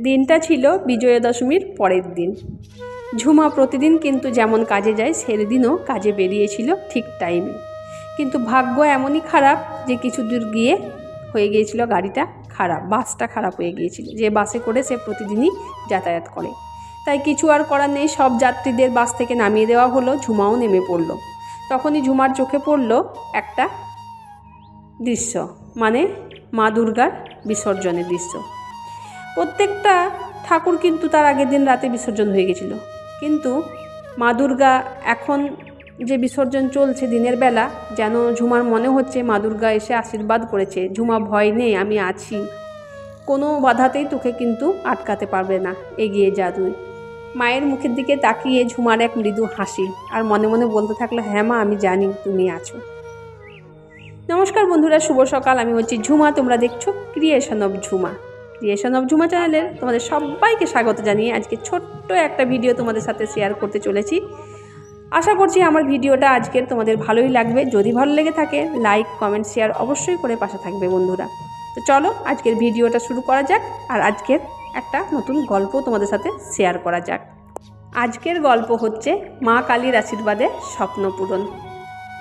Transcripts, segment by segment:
দিনটা ছিল বিজয়া দশমীর পরের দিন। ঝুমা প্রতিদিন কিন্তু যেমন কাজে যায় সেদিনও কাজে বেরিয়েছিল ঠিক টাইমে, কিন্তু ভাগ্য এমনই খারাপ যে কিছু দূর গিয়ে হয়ে গিয়েছিল গাড়িটা খারাপ, বাসটা খারাপ হয়ে গিয়েছিল, যে বাসে করে সে প্রতিদিনই যাতায়াত করে। তাই কিছু আর করার নেই, সব যাত্রীদের বাস থেকে নামিয়ে দেওয়া হলো, ঝুমাও নেমে পড়ল। তখনই ঝুমার চোখে পড়ল একটা দৃশ্য, মানে মা দুর্গার বিসর্জনের দৃশ্য। প্রত্যেকটা ঠাকুর কিন্তু তার আগের দিন রাতে বিসর্জন হয়ে গেছিল, কিন্তু মা দুর্গা এখন যে বিসর্জন চলছে দিনের বেলা, যেন ঝুমার মনে হচ্ছে মা দুর্গা এসে আশীর্বাদ করেছে, ঝুমা ভয় নেই, আমি আছি, কোনো বাধাতেই তোকে কিন্তু আটকাতে পারবে না, এগিয়ে যা তুই। মায়ের মুখের দিকে তাকিয়ে ঝুমার এক মৃদু হাসি, আর মনে মনে বলতে থাকলো, হ্যাঁ মা, আমি জানি তুমি আছো। নমস্কার বন্ধুরা, শুভ সকাল। আমি হচ্ছি ঝুমা, তোমরা দেখছো creation of Jhuma. Creation of Jhuma চ্যানেলের তোমাদের সবাইকে স্বাগত জানিয়ে আজকে ছোট্ট একটা ভিডিও তোমাদের সাথে শেয়ার করতে চলেছি। আশা করছি আমার ভিডিওটা আজকের তোমাদের ভালোই লাগবে। যদি ভালো লেগে থাকে লাইক, কমেন্ট, শেয়ার অবশ্যই করে পাশে থাকবে বন্ধুরা। তো চলো আজকের ভিডিওটা শুরু করা যাক, আর আজকের একটা নতুন গল্প তোমাদের সাথে শেয়ার করা যাক। আজকের গল্প হচ্ছে মা কালীর আশীর্বাদে স্বপ্ন পূরণ।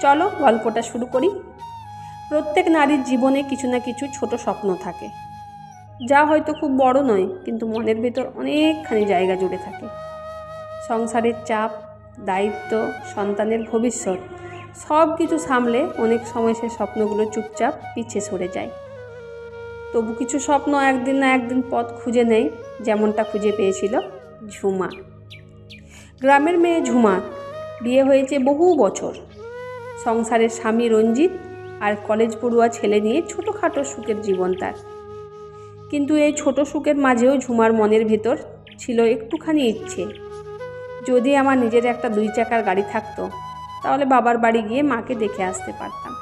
চলো গল্পটা শুরু করি। প্রত্যেক নারীর জীবনে কিছু না কিছু ছোট স্বপ্ন থাকে, যা হয়তো খুব বড় নয়, কিন্তু মনের ভেতর অনেকখানি জায়গা জুড়ে থাকে। সংসারের চাপ, দায়িত্ব, সন্তানের ভবিষ্যৎ সব কিছু সামলে অনেক সময় সে স্বপ্নগুলো চুপচাপ পিছে সরে যায়। তবু কিছু স্বপ্ন একদিন না একদিন পথ খুঁজে নেয়, যেমনটা খুঁজে পেয়েছিল ঝুমা। গ্রামের মেয়ে ঝুমা, বিয়ে হয়েছে বহু বছর। সংসারের স্বামী রঞ্জিত আর কলেজ পড়ুয়া ছেলে নিয়ে ছোটোখাটো সুখের জীবন তার। কিন্তু এই ছোট সুখের মাঝেও ঝুমার মনের ভেতর ছিল একটুখানি ইচ্ছে, যদি আমার নিজের একটা 2 চাকার গাড়ি থাকতো, তাহলে বাবার বাড়ি গিয়ে মাকে দেখে আসতে পারতাম,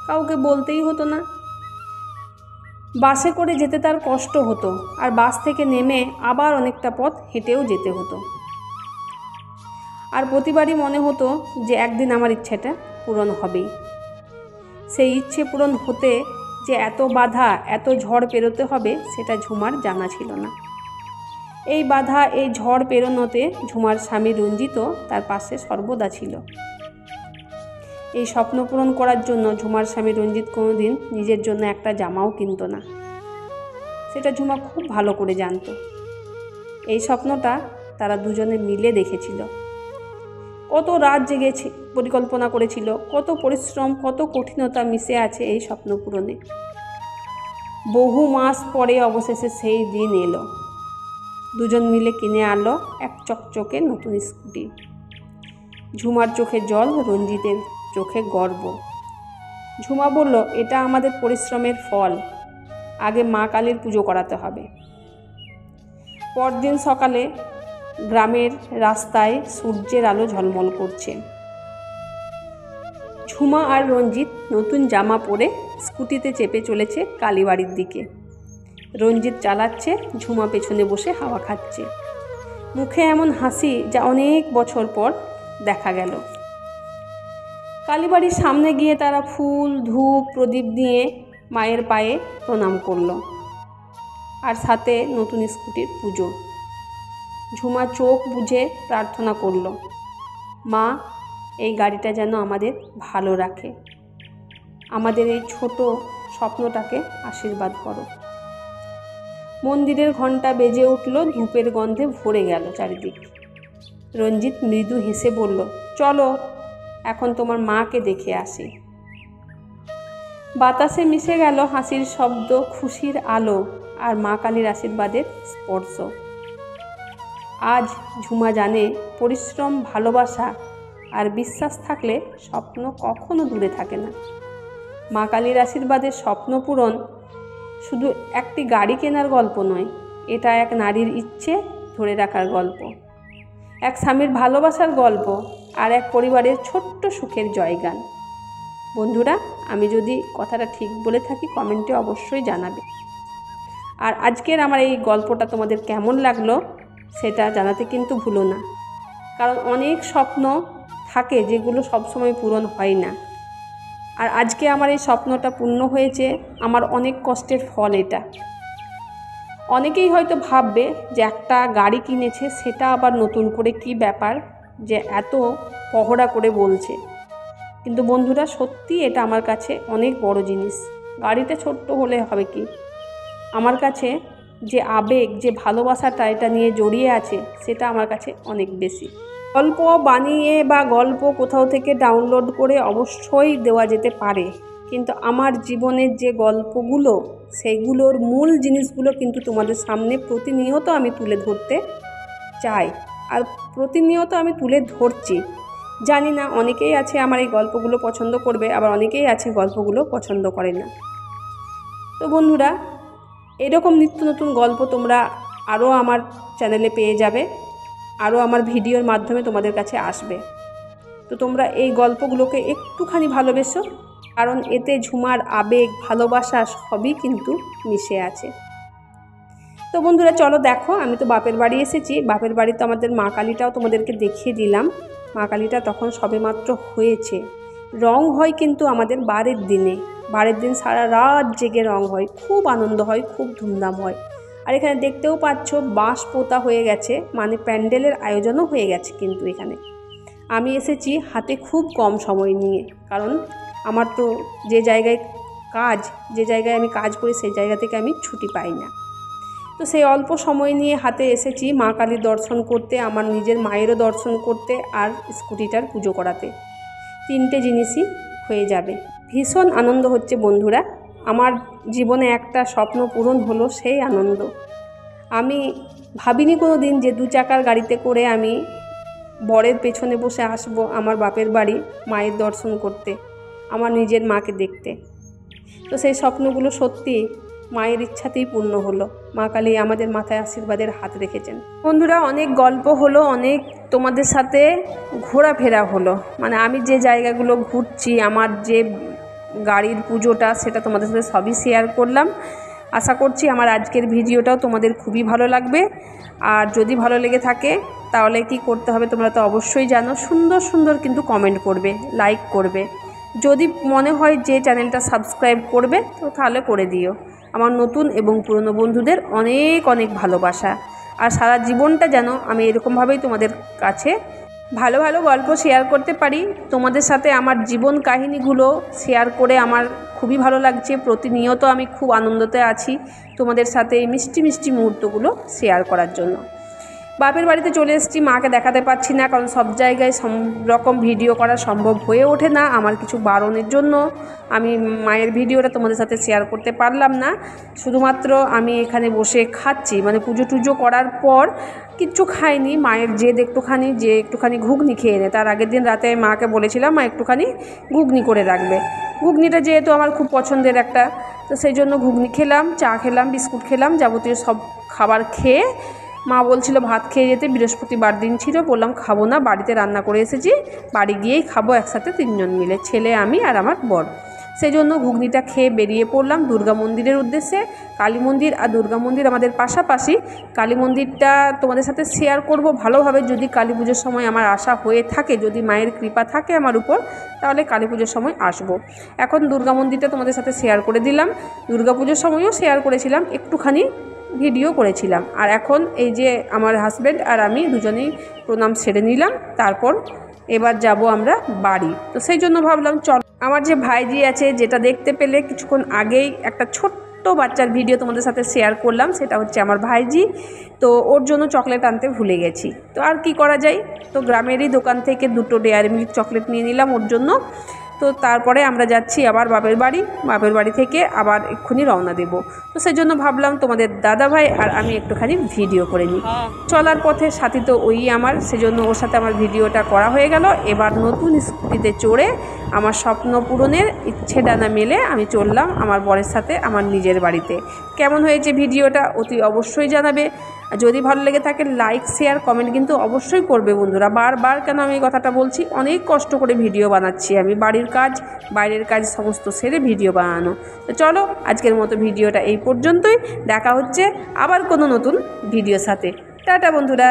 কাউকে বলতেই হতো না। বাসে করে যেতে তার কষ্ট হতো, আর বাস থেকে নেমে আবার অনেকটা পথ হেঁটেও যেতে হতো। আর প্রতিবারই মনে হতো যে একদিন আমার ইচ্ছেটা পূরণ হবেই। সেই ইচ্ছে পূরণ হতে যে এত বাধা, এত ঝড় পেরোতে হবে, সেটা ঝুমার জানা ছিল না। এই বাধা, এই ঝড় পেরোনোতে ঝুমার স্বামী রঞ্জিতও তার পাশে সর্বদা ছিল। এই স্বপ্ন পূরণ করার জন্য ঝুমার স্বামী রঞ্জিত কোনোদিন নিজের জন্য একটা জামাও কিনত না, সেটা ঝুমা খুব ভালো করে জানত। এই স্বপ্নটা তারা দুজনে মিলে দেখেছিল। কত রাত জেগেছে পরিকল্পনা করেছিল, কত পরিশ্রম, কত কঠিনতা মিশে আছে এই স্বপ্ন পূরণে। বহু মাস পরে অবশেষে সেই দিন এলো। দুজন মিলে কিনে আনলো এক চকচকে নতুন স্কুটি। ঝুমার চোখে জল, রঞ্জিতের চোখে গর্ব। ঝুমা বলল, এটা আমাদের পরিশ্রমের ফল, আগে মা কালীর পুজো করাতে হবে। পরদিন সকালে গ্রামের রাস্তায় সূর্যের আলো ঝলমল করছে। ঝুমা আর রঞ্জিত নতুন জামা পরে স্কুটিতে চেপে চলেছে কালীবাড়ির দিকে। রঞ্জিত চালাচ্ছে, ঝুমা পেছনে বসে হাওয়া খাচ্ছে। মুখে এমন হাসি যা অনেক বছর পর দেখা গেল। কালীবাড়ির সামনে গিয়ে তারা ফুল, ধূপ, প্রদীপ দিয়ে মায়ের পায়ে প্রণাম করল, আর সাথে নতুন স্কুটির পুজো। ঝুমা চোখ বুজে প্রার্থনা করল, মা, এই গাড়িটা যেন আমাদের ভালো রাখে, আমাদের এই ছোট স্বপ্নটাকে আশীর্বাদ করো। মন্দিরের ঘণ্টা বেজে উঠল, ধূপের গন্ধে ভরে গেল চারিদিক। রঞ্জিত মৃদু হেসে বলল, চলো এখন তোমার মাকে দেখে আসি। বাতাসে মিশে গেল হাসির শব্দ, খুশির আলো, আর মা কালীর আশীর্বাদের স্পর্শ। আজ ঝুমা জানে, পরিশ্রম, ভালোবাসা আর বিশ্বাস থাকলে স্বপ্ন কখনো দূরে থাকে না। মা কালীর আশীর্বাদের স্বপ্ন পূরণ শুধু একটি গাড়ি কেনার গল্প নয়, এটা এক নারীর ইচ্ছে ধরে রাখার গল্প, এক স্বামীর ভালোবাসার গল্প, আর এক পরিবারের ছোট্ট সুখের জয়গান। বন্ধুরা, আমি যদি কথাটা ঠিক বলে থাকি কমেন্টে অবশ্যই জানাবে। আর আজকের আমার এই গল্পটা তোমাদের কেমন লাগলো সেটা জানাতে কিন্তু ভুলো না, কারণ অনেক স্বপ্ন থাকে যেগুলো সবসময় পূরণ হয় না। আর আজকে আমার এই স্বপ্নটা পূর্ণ হয়েছে, আমার অনেক কষ্টের ফল এটা। অনেকেই হয়তো ভাববে যে একটা গাড়ি কিনেছে সেটা আবার নতুন করে কি ব্যাপার যে এত পহরা করে বলছে, কিন্তু বন্ধুরা সত্যি এটা আমার কাছে অনেক বড় জিনিস। গাড়িটা ছোট্ট হলে হবে কি, আমার কাছে যে আবেগ, যে ভালোবাসাটা এটা নিয়ে জড়িয়ে আছে সেটা আমার কাছে অনেক বেশি। গল্প বানিয়ে বা গল্প কোথাও থেকে ডাউনলোড করে অবশ্যই দেওয়া যেতে পারে, কিন্তু আমার জীবনের যে গল্পগুলো সেইগুলোর মূল জিনিসগুলো কিন্তু তোমাদের সামনে প্রতিনিয়ত আমি তুলে ধরতে চাই, আর প্রতিনিয়ত আমি তুলে ধরছি। জানি না অনেকেই আছে আমার এই গল্পগুলো পছন্দ করবে, আবার অনেকেই আছে গল্পগুলো পছন্দ করে না। তো বন্ধুরা, এরকম নিত্য নতুন গল্প তোমরা আরও আমার চ্যানেলে পেয়ে যাবে, আরও আমার ভিডিওর মাধ্যমে তোমাদের কাছে আসবে। তো তোমরা এই গল্পগুলোকে একটুখানি ভালোবেসো, কারণ এতে ঝুমার আবেগ, ভালোবাসা সবই কিন্তু মিশে আছে। তো বন্ধুরা চলো দেখো, আমি তো বাপের বাড়ি এসেছি। বাপের বাড়িতে আমাদের মা কালীটাও তোমাদেরকে দেখিয়ে দিলাম। মা কালীটা তখন সবেমাত্র হয়েছে। রং হয় কিন্তু আমাদের বারের দিন সারা রাত জেগে রং হয়, খুব আনন্দ হয়, খুব ধুমধাম হয়। আর এখানে দেখতেও পাচ্ছ বাঁশ পোতা হয়ে গেছে, মানে প্যান্ডেলের আয়োজনও হয়ে গেছে। কিন্তু এখানে আমি এসেছি হাতে খুব কম সময় নিয়ে, কারণ আমার তো যে জায়গায় আমি কাজ করি সেই জায়গা থেকে আমি ছুটি পাই না। তো সেই অল্প সময় নিয়ে হাতে এসেছি মা কালীর দর্শন করতে, আমার নিজের মায়েরও দর্শন করতে, আর স্কুটিটার পুজো করাতে। 3টে জিনিসই হয়ে যাবে। ভীষণ আনন্দ হচ্ছে বন্ধুরা। আমার জীবনে একটা স্বপ্ন পূরণ হলো, সেই আনন্দ। আমি ভাবিনি কোনো দিন যে 2 চাকার গাড়িতে করে আমি বরের পেছনে বসে আসবো আমার বাপের বাড়ি মায়ের দর্শন করতে, আমার নিজের মাকে দেখতে। তো সেই স্বপ্নগুলো সত্যি মায়ের ইচ্ছাতেই পূর্ণ হলো। মা কালী আমাদের মাথায় আশীর্বাদের হাত রেখেছেন। বন্ধুরা, অনেক গল্প হলো, অনেক তোমাদের সাথে ঘোরাফেরা হলো। মানে আমি যে জায়গাগুলো ঘুরছি, আমার যে গাড়ির পুজোটা, সেটা তোমাদের সাথে সবই শেয়ার করলাম। আশা করছি আমার আজকের ভিডিওটাও তোমাদের খুবই ভালো লাগবে। আর যদি ভালো লেগে থাকে তাহলে কি করতে হবে তোমরা তো অবশ্যই জানো, সুন্দর সুন্দর কিন্তু কমেন্ট করবে, লাইক করবে। যদি মনে হয় যে চ্যানেলটা সাবস্ক্রাইব করবে তো তাহলে করে দিও। আমার নতুন এবং পুরনো বন্ধুদের অনেক অনেক ভালোবাসা। আর সারা জীবনটা যেন আমি এরকমভাবেই তোমাদের কাছে ভালো ভালো গল্প শেয়ার করতে পারি। তোমাদের সাথে আমার জীবন কাহিনীগুলো শেয়ার করে আমার খুবই ভালো লাগছে। প্রতিনিয়ত আমি খুব আনন্দতে আছি তোমাদের সাথে এই মিষ্টি মিষ্টি মুহূর্তগুলো শেয়ার করার জন্য। বাপের বাড়িতে চলে এসেছি, মাকে দেখাতে পারছি না, কারণ সব জায়গায় সব রকম ভিডিও করা সম্ভব হয়ে ওঠে না। আমার কিছু বারণের জন্য আমি মায়ের ভিডিওটা তোমাদের সাথে শেয়ার করতে পারলাম না। শুধুমাত্র আমি এখানে বসে খাচ্ছি, মানে পুজো টুজো করার পর কিচ্ছু খাইনি। মায়ের একটুখানি ঘুগনি খেয়ে নে, তার আগের দিন রাতে মাকে বলেছিলাম মা একটুখানি ঘুগনি করে রাখবে। ঘুগনিটা যেহেতু আমার খুব পছন্দের একটা, তো সেই জন্য ঘুগনি খেলাম, চা খেলাম, বিস্কুট খেলাম, যাবতীয় সব খাবার খেয়ে মা বলছিল ভাত খেয়ে যেতে, বৃহস্পতিবার দিন ছিল। বললাম খাবো না, বাড়িতে রান্না করে এসেছি, বাড়ি গিয়েই খাবো একসাথে 3 জন মিলে, ছেলে, আমি আর আমার বর। সেই জন্য ঘুগনিটা খেয়ে বেরিয়ে পড়লাম দুর্গা মন্দিরের উদ্দেশ্যে। কালী মন্দির আর দুর্গা মন্দির আমাদের পাশাপাশি। কালী মন্দিরটা তোমাদের সাথে শেয়ার করব ভালোভাবে, যদি কালী পুজোর সময় আমার আশা হয়ে থাকে, যদি মায়ের কৃপা থাকে আমার উপর, তাহলে কালী পুজোর সময় আসব। এখন দুর্গা মন্দিরটা তোমাদের সাথে শেয়ার করে দিলাম। দুর্গা পুজোর সময়ও শেয়ার করেছিলাম, একটুখানি ভিডিও করেছিলাম। আর এখন এই যে আমার হাজব্যান্ড আর আমি দুজনেই প্রণাম সেরে নিলাম, তারপর এবার যাব আমরা বাড়ি। তো সেই জন্য ভাবলাম চল, আমার যে ভাইজি আছে, যেটা দেখতে পেলে কিছুক্ষণ আগেই একটা ছোট্ট বাচ্চার ভিডিও তোমাদের সাথে শেয়ার করলাম, সেটা হচ্ছে আমার ভাইজি। তো ওর জন্য চকলেট আনতে ভুলে গেছি, তো আর কি করা যায়। তো গ্রামেরই দোকান থেকে 2টো ডেয়ারি মিল্ক চকলেট নিয়ে নিলাম ওর জন্য। তো তারপরে আমরা যাচ্ছি আবার বাপের বাড়ি থেকে আবার এক্ষুনি রওনা দেব। তো সেই জন্য ভাবলাম তোমাদের দাদাভাই আর আমি একটুখানি ভিডিও করে নিই। চলার পথে সাথী তো ওই আমার, সেজন্য ওর সাথে আমার ভিডিওটা করা হয়ে গেল। এবার নতুন স্কুটিতে চড়ে আমার স্বপ্ন পূরণের ইচ্ছে ডানা মেলে আমি চললাম আমার বরের সাথে আমার নিজের বাড়িতে। কেমন হয়েছে ভিডিওটা অতি অবশ্যই জানাবে। যদি ভালো লেগে থাকে লাইক, শেয়ার, কমেন্ট কিন্তু অবশ্যই করবে বন্ধুরা। বারবার কেন আমি এই কথাটা বলছি, অনেক কষ্ট করে ভিডিও বানাচ্ছি আমি, বাড়ির কাজ বাইরের কাজ সমস্ত সেরে ভিডিও বানানো। তো চলো আজকের মতো ভিডিওটা এই পর্যন্তই, দেখা হচ্ছে আবার কোনো নতুন ভিডিওর সাথে। টাটা বন্ধুরা।